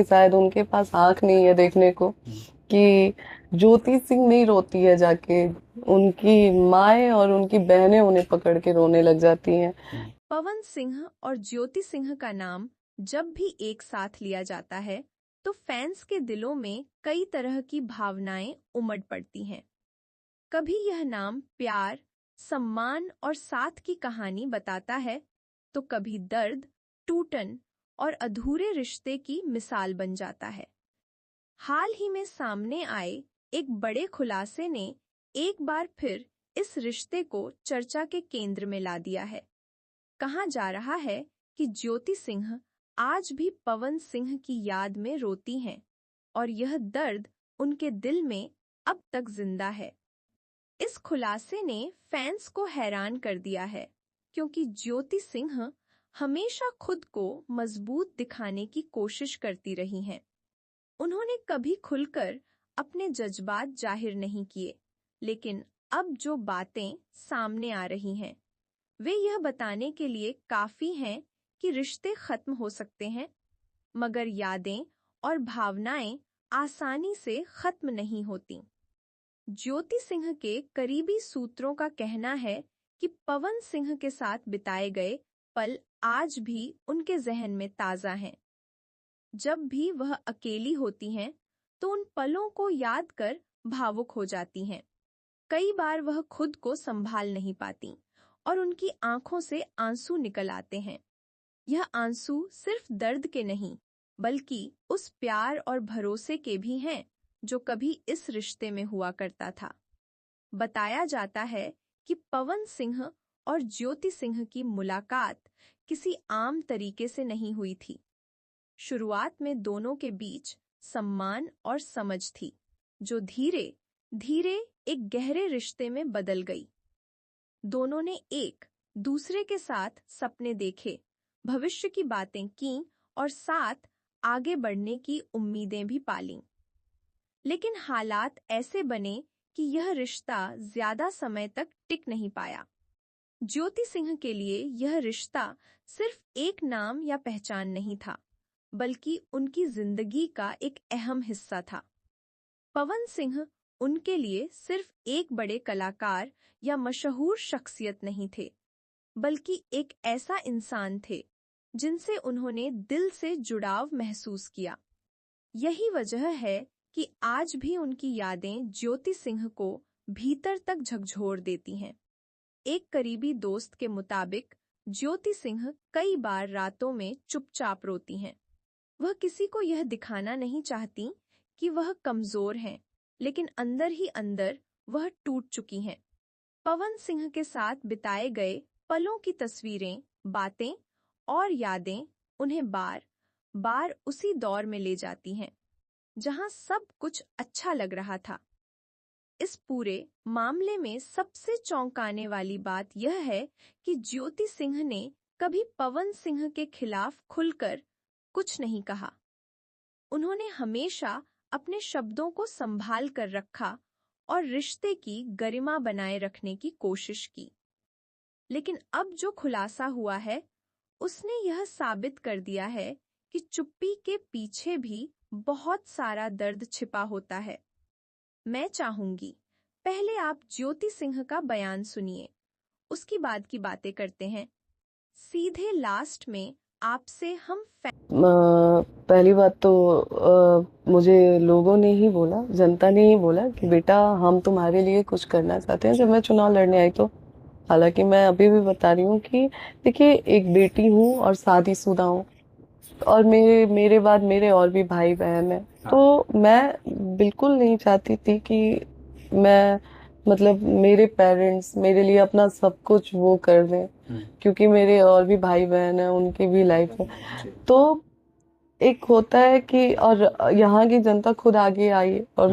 शायद उनके पास आंख नहीं है देखने को कि ज्योति सिंह नहीं रोती है जाके, उनकी माएँ और उनकी बहनें उन्हें पकड़ के रोने लग जाती हैं। पवन सिंह और ज्योति सिंह का नाम जब भी एक साथ लिया जाता है तो फैंस के दिलों में कई तरह की भावनाएं उमड़ पड़ती हैं। कभी यह नाम प्यार, सम्मान और साथ की कहानी बताता है, तो कभी दर्द, टूटन और अधूरे रिश्ते की मिसाल बन जाता है। हाल ही में सामने आए एक बड़े खुलासे ने एक बार फिर इस रिश्ते को चर्चा के केंद्र में ला दिया है। कहा जा रहा है कि ज्योति सिंह आज भी पवन सिंह की याद में रोती हैं और यह दर्द उनके दिल में अब तक जिंदा है। इस खुलासे ने फैंस को हैरान कर दिया है, क्योंकि ज्योति सिंह हमेशा खुद को मजबूत दिखाने की कोशिश करती रही हैं। उन्होंने कभी खुलकर अपने जज्बात जाहिर नहीं किए, लेकिन अब जो बातें सामने आ रही हैं, वे यह बताने के लिए काफी हैं कि रिश्ते खत्म हो सकते हैं, मगर यादें और भावनाएं आसानी से खत्म नहीं होती। ज्योति सिंह के करीबी सूत्रों का कहना है कि पवन सिंह के साथ बिताए गए पल आज भी उनके जहन में ताजा हैं। जब भी वह अकेली होती हैं, तो उन पलों को याद कर भावुक हो जाती हैं। कई बार वह खुद को संभाल नहीं पाती और उनकी आंखों से आंसू निकल आते हैं। यह आंसू सिर्फ दर्द के नहीं, बल्कि उस प्यार और भरोसे के भी हैं जो कभी इस रिश्ते में हुआ करता था। बताया जाता है कि पवन सिंह और ज्योति सिंह की मुलाकात किसी आम तरीके से नहीं हुई थी। शुरुआत में दोनों के बीच सम्मान और समझ थी, जो धीरे धीरे एक गहरे रिश्ते में बदल गई। दोनों ने एक दूसरे के साथ सपने देखे, भविष्य की बातें की और साथ आगे बढ़ने की उम्मीदें भी पालीं। लेकिन हालात ऐसे बने कि यह रिश्ता ज्यादा समय तक टिक नहीं पाया। ज्योति सिंह के लिए यह रिश्ता सिर्फ एक नाम या पहचान नहीं था, बल्कि उनकी जिंदगी का एक अहम हिस्सा था। पवन सिंह उनके लिए सिर्फ एक बड़े कलाकार या मशहूर शख्सियत नहीं थे, बल्कि एक ऐसा इंसान थे जिनसे उन्होंने दिल से जुड़ाव महसूस किया। यही वजह है कि आज भी उनकी यादें ज्योति सिंह को भीतर तक झकझोर देती हैं। एक करीबी दोस्त के मुताबिक ज्योति सिंह कई बार रातों में चुपचाप रोती हैं। वह किसी को यह दिखाना नहीं चाहती कि वह कमजोर हैं, लेकिन अंदर ही अंदर वह टूट चुकी हैं। पवन सिंह के साथ बिताए गए पलों की तस्वीरें, बातें और यादें उन्हें बार बार उसी दौर में ले जाती हैं जहां सब कुछ अच्छा लग रहा था। इस पूरे मामले में सबसे चौंकाने वाली बात यह है कि ज्योति सिंह ने कभी पवन सिंह के खिलाफ खुलकर कुछ नहीं कहा। उन्होंने हमेशा अपने शब्दों को संभाल कर रखा और रिश्ते की गरिमा बनाए रखने की कोशिश की। लेकिन अब जो खुलासा हुआ है, उसने यह साबित कर दिया है कि चुप्पी के पीछे भी बहुत सारा दर्द छिपा होता है। मैं चाहूंगी पहले आप ज्योति सिंह का बयान सुनिए, उसकी बाद की बातें करते हैं। सीधे लास्ट में आपसे हम पहली बात तो मुझे लोगों ने ही बोला, जनता ने ही बोला कि बेटा हम तुम्हारे लिए कुछ करना चाहते हैं जब मैं चुनाव लड़ने आई तो। हालांकि मैं अभी भी बता रही हूँ कि देखिए एक बेटी हूँ और शादीशुदा हूँ, और मेरे मेरे बाद मेरे और भी भाई बहन हैं, तो मैं बिल्कुल नहीं चाहती थी कि मैं मतलब मेरे पेरेंट्स मेरे लिए अपना सब कुछ वो कर दें, क्योंकि मेरे और भी भाई बहन हैं, उनकी भी लाइफ है। तो एक होता है कि, और यहाँ की जनता खुद आगे आई और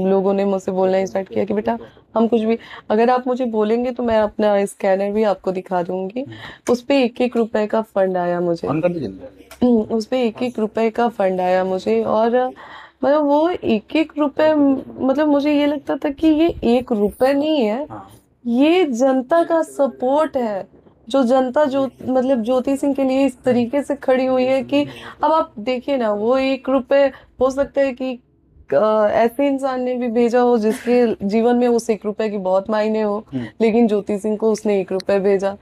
लोगों ने मुझसे बोलना स्टार्ट किया कि बेटा हम कुछ भी, अगर आप मुझे बोलेंगे तो मैं अपना स्कैनर भी आपको दिखा दूंगी। उस पे 1-1 रुपए का फंड आया मुझे, उस पे 1-1 रुपए का फंड आया मुझे। और मतलब वो 1-1 रुपए, मतलब मुझे ये लगता था कि ये 1 रुपए नहीं है, ये जनता का सपोर्ट है। जो जनता जो मतलब ज्योति सिंह के लिए इस तरीके से खड़ी हुई है कि अब आप देखिए ना, वो 1 रुपए, हो सकता है कि ऐसे इंसान ने भी भेजा हो जिसके जीवन में उस 1 रुपए की बहुत मायने हो, लेकिन ज्योति सिंह को उसने 1 रुपए भेजा।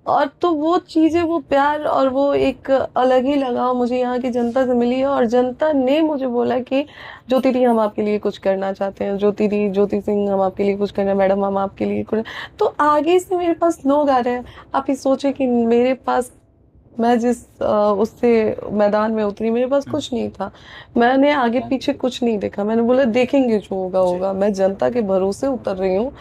और तो वो चीजें, वो प्यार और वो एक अलग ही लगाव मुझे यहाँ की जनता से मिली है। और जनता ने मुझे बोला कि ज्योति दी, हम आपके लिए कुछ करना चाहते हैं, ज्योति दी, ज्योति सिंह, हम आपके लिए कुछ करना, मैडम हम आपके लिए कुछ। तो आगे से मेरे पास लोग आ रहे हैं। आप ये सोचे कि मेरे पास, मैं जिस उससे मैदान में उतरी, मेरे पास कुछ नहीं था, मैंने आगे पीछे कुछ नहीं देखा, मैंने बोला देखेंगे जो होगा होगा। मैं जनता के भरोसे उतर रही हूँ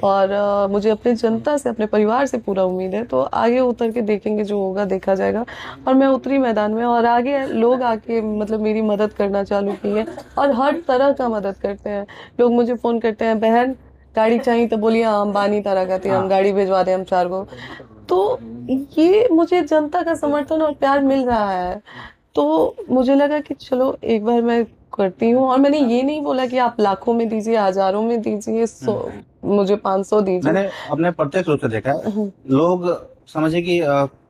और मुझे अपने जनता से, अपने परिवार से पूरा उम्मीद है, तो आगे उतर के देखेंगे जो होगा देखा जाएगा। और मैं उतरी मैदान में और आगे लोग आके मतलब मेरी मदद करना चालू की है और हर तरह का मदद करते हैं। लोग मुझे फोन करते हैं, बहन गाड़ी चाहिए तो बोलिए, हम बानी तरह कहते हैं, हम गाड़ी भिजवा दें, हम 4 को। तो ये मुझे जनता का समर्थन और प्यार मिल रहा है, तो मुझे लगा कि चलो एक बार मैं करती हूँ। और मैंने ये नहीं बोला कि आप लाखों में दीजिए, हजारों में दीजिए, मुझे 500 दीजिए। मैंने अपने प्रत्यक्ष रूप से देखा है, लोग समझे कि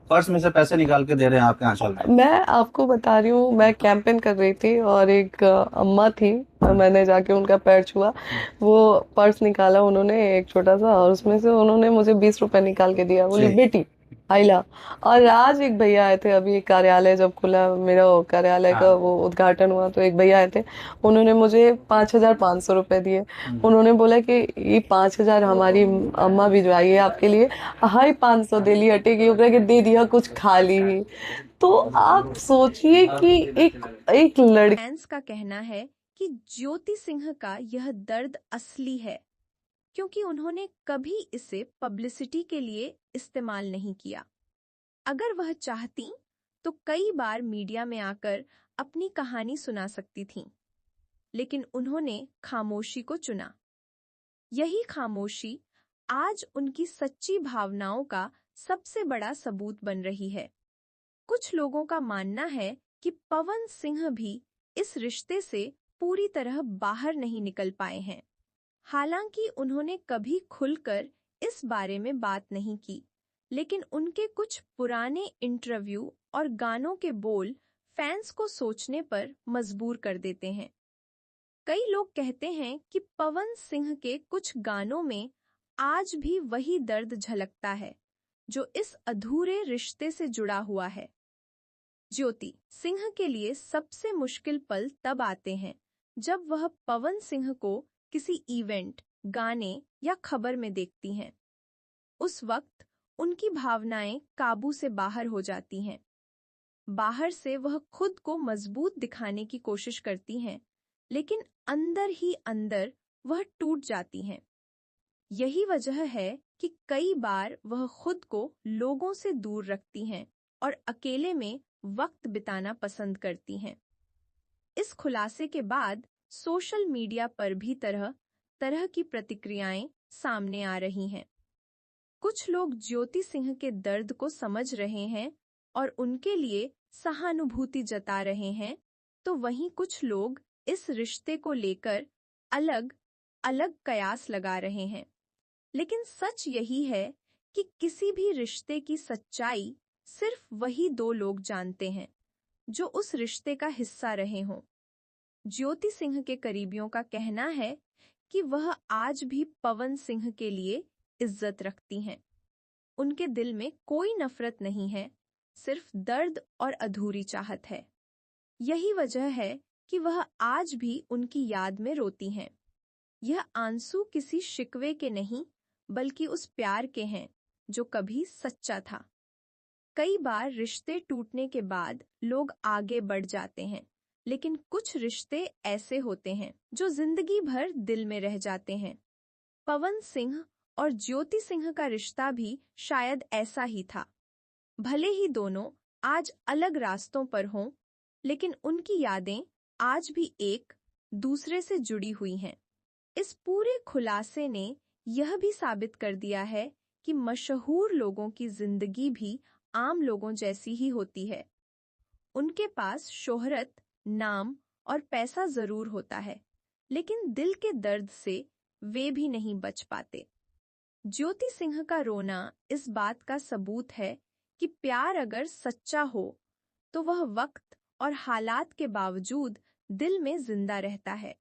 पर्स में से पैसे निकाल के दे रहे हैं आपके आंचल में। मैं आपको बता रही हूँ, मैं कैंपेन कर रही थी और एक अम्मा थी, मैंने जाके उनका पैर छुआ, वो पर्स निकाला उन्होंने एक छोटा सा, और उसमें से उन्होंने मुझे 20 रुपए निकाल के दिया, बोली जी। बेटी आइला। और आज एक भैया आए थे, अभी एक कार्यालय जब खुला मेरा, वो कार्यालय का वो उद्घाटन हुआ, तो एक भैया आए थे, उन्होंने मुझे 5,500 रुपए दिए। उन्होंने बोला कि ये 5,000 हमारी अम्मा भिजवाई है आपके लिए, हाई 500 दे ली, अटेगी ओकरा के दे दिया, कुछ खा ली ही। तो आप सोचिए कि एक एक लड़की, फैंस का कहना है कि ज्योति सिंह का यह दर्द असली है, क्योंकि उन्होंने कभी इसे पब्लिसिटी के लिए इस्तेमाल नहीं किया। अगर वह चाहती तो कई बार मीडिया में आकर अपनी कहानी सुना सकती थीं, लेकिन उन्होंने खामोशी को चुना। यही खामोशी आज उनकी सच्ची भावनाओं का सबसे बड़ा सबूत बन रही है। कुछ लोगों का मानना है कि पवन सिंह भी इस रिश्ते से पूरी तरह बाहर नहीं निकल पाए हैं। हालांकि उन्होंने कभी खुलकर इस बारे में बात नहीं की, लेकिन उनके कुछ पुराने इंटरव्यू और गानों के बोल फैंस को सोचने पर मजबूर कर देते हैं। कई लोग कहते हैं कि पवन सिंह के कुछ गानों में आज भी वही दर्द झलकता है जो इस अधूरे रिश्ते से जुड़ा हुआ है। ज्योति सिंह के लिए सबसे मुश्किल पल तब आते हैं जब वह पवन सिंह को किसी इवेंट, गाने या खबर में देखती हैं। उस वक्त उनकी भावनाएं काबू से बाहर हो जाती हैं। बाहर से वह खुद को मजबूत दिखाने की कोशिश करती हैं, लेकिन अंदर ही अंदर वह टूट जाती हैं। यही वजह है कि कई बार वह खुद को लोगों से दूर रखती हैं और अकेले में वक्त बिताना पसंद करती हैं। इस खुलासे के बाद सोशल मीडिया पर भी तरह तरह की प्रतिक्रियाएं सामने आ रही हैं। कुछ लोग ज्योति सिंह के दर्द को समझ रहे हैं और उनके लिए सहानुभूति जता रहे हैं, तो वहीं कुछ लोग इस रिश्ते को लेकर अलग अलग कयास लगा रहे हैं। लेकिन सच यही है कि किसी भी रिश्ते की सच्चाई सिर्फ वही 2 लोग जानते हैं जो उस रिश्ते का हिस्सा रहे हों। ज्योति सिंह के करीबियों का कहना है कि वह आज भी पवन सिंह के लिए इज्जत रखती हैं। उनके दिल में कोई नफरत नहीं है, सिर्फ दर्द और अधूरी चाहत है। यही वजह है कि वह आज भी उनकी याद में रोती हैं। यह आंसू किसी शिकवे के नहीं, बल्कि उस प्यार के हैं जो कभी सच्चा था। कई बार रिश्ते टूटने के बाद लोग आगे बढ़ जाते हैं, लेकिन कुछ रिश्ते ऐसे होते हैं जो जिंदगी भर दिल में रह जाते हैं। पवन सिंह और ज्योति सिंह का रिश्ता भी शायद ऐसा ही था। भले ही दोनों आज अलग रास्तों पर हों, लेकिन उनकी यादें आज भी एक दूसरे से जुड़ी हुई हैं। इस पूरे खुलासे ने यह भी साबित कर दिया है कि मशहूर लोगों की जिंदगी भी आम लोगों जैसी ही होती है। उनके पास शोहरत, नाम और पैसा जरूर होता है, लेकिन दिल के दर्द से वे भी नहीं बच पाते। ज्योति सिंह का रोना इस बात का सबूत है कि प्यार अगर सच्चा हो तो वह वक्त और हालात के बावजूद दिल में जिंदा रहता है।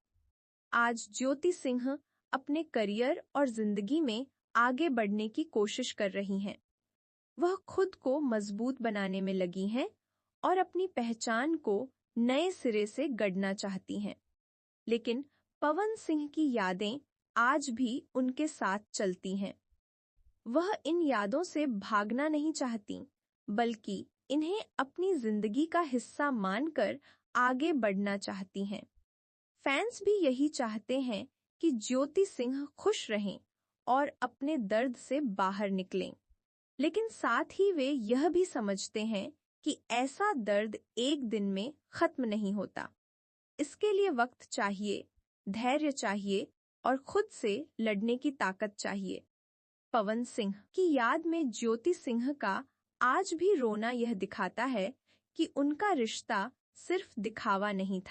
आज ज्योति सिंह अपने करियर और जिंदगी में आगे बढ़ने की कोशिश कर रही हैं। वह खुद को मजबूत बनाने में लगी हैं और अपनी पहचान को नए सिरे से गढ़ना चाहती हैं। लेकिन पवन सिंह की यादें आज भी उनके साथ चलती हैं। वह इन यादों से भागना नहीं चाहती, बल्कि इन्हें अपनी जिंदगी का हिस्सा मानकर आगे बढ़ना चाहती हैं। फैंस भी यही चाहते हैं कि ज्योति सिंह खुश रहें और अपने दर्द से बाहर निकलें। लेकिन साथ ही वे यह भी समझते हैं कि ऐसा दर्द एक दिन में खत्म नहीं होता। इसके लिए वक्त चाहिए, धैर्य चाहिए और खुद से लड़ने की ताकत चाहिए। पवन सिंह की याद में ज्योति सिंह का आज भी रोना यह दिखाता है कि उनका रिश्ता सिर्फ दिखावा नहीं था।